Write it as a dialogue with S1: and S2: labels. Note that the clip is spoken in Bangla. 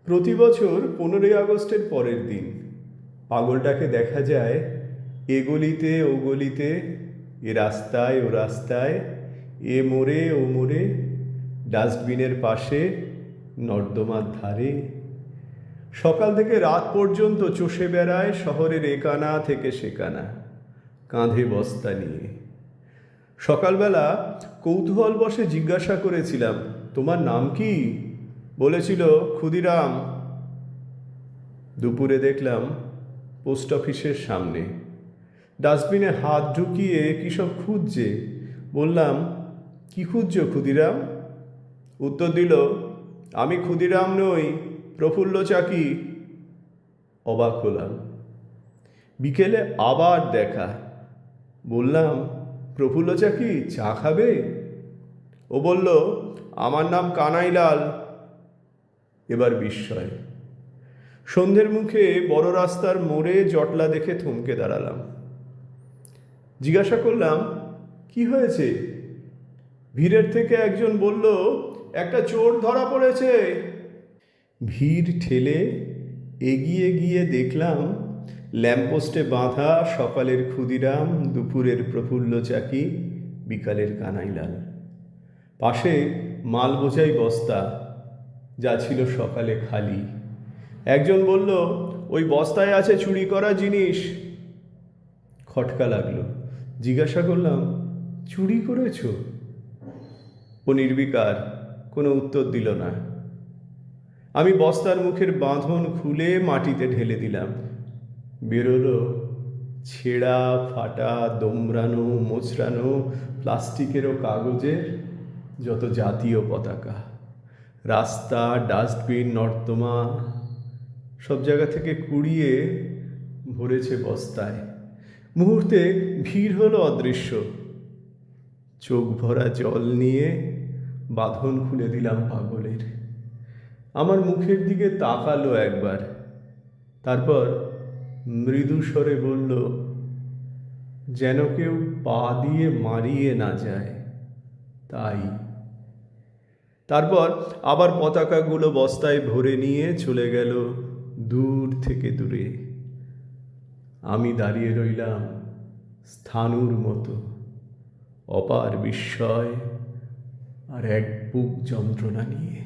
S1: প্রতি বছর 15ই আগস্টের পরের দিন পাগলটাকে দেখা যায় এ গলিতে ও গলিতে, এ রাস্তায় ও রাস্তায়, এ মোড়ে ও মোড়ে, ডাস্টবিনের পাশে, নর্দমার ধারে। সকাল থেকে রাত পর্যন্ত চষে বেড়ায় শহরের একানা থেকে সেকানা, কাঁধে বস্তা নিয়ে। সকালবেলা কৌতূহল বশে জিজ্ঞাসা করেছিলাম, তোমার নাম কি? বলেছিল, ক্ষুদিরাম। দুপুরে দেখলাম পোস্ট অফিসের সামনে ডাস্টবিনে হাত ঢুকিয়ে কী সব খুঁজছে। বললাম, কি খুঁজছ ক্ষুদিরাম? উত্তর দিল, আমি ক্ষুদিরাম নই, প্রফুল্ল চাকি। অবাক হলাম। বিকেলে আবার দেখা। বললাম, প্রফুল্ল চাকি, চা খাবে? ও বলল, আমার নাম কানাইলাল। এবার বিস্ময়। সন্ধ্যের মুখে বড় রাস্তার মোড়ে জটলা দেখে থমকে দাঁড়ালাম। জিজ্ঞাসা করলাম, কি হয়েছে? ভিড়ের থেকে একজন বলল, একটা চোর ধরা পড়েছে। ভিড় ঠেলে এগিয়ে গিয়ে দেখলাম ল্যাম্পপোস্টে বাঁধা সকালের ক্ষুদিরাম, দুপুরের প্রফুল্ল চাকি, বিকালের কানাইলাল। পাশে মাল বোঝাই বস্তা, যা ছিল সকালে খালি। একজন বলল, ওই বস্তায় আছে চুরি করা জিনিস। খটকা লাগলো। জিজ্ঞাসা করলাম, চুরি করেছ? ও নির্বিকার, কোনো উত্তর দিল না। আমি বস্তার মুখের বাঁধন খুলে মাটিতে ঢেলে দিলাম। বেরোলো ছেঁড়া ফাটা, দোমরানো মোচড়ানো প্লাস্টিকের ও কাগজের যত জাতীয় পতাকা। রাস্তা, ডাস্টবিন, নর্দমা সব জায়গা থেকে কুড়িয়ে ভরেছে বস্তায়। মুহূর্তে ভিড় হলো অদৃশ্য। চোখ ভরা জল নিয়ে বাঁধন খুলে দিলাম পাগলের। আমার মুখের দিকে তাকালো একবার, তারপর মৃদু স্বরে বলল, যেন কেউ পা দিয়ে মারিয়ে না যায় তাই। তারপর আবার পতাকাগুলো বস্তায় ভরে নিয়ে চলে গেল দূর থেকে দূরে। আমি দাঁড়িয়ে রইলাম স্থাণুর মতো, অপার বিস্ময় আর এক বুক যন্ত্রণা নিয়ে।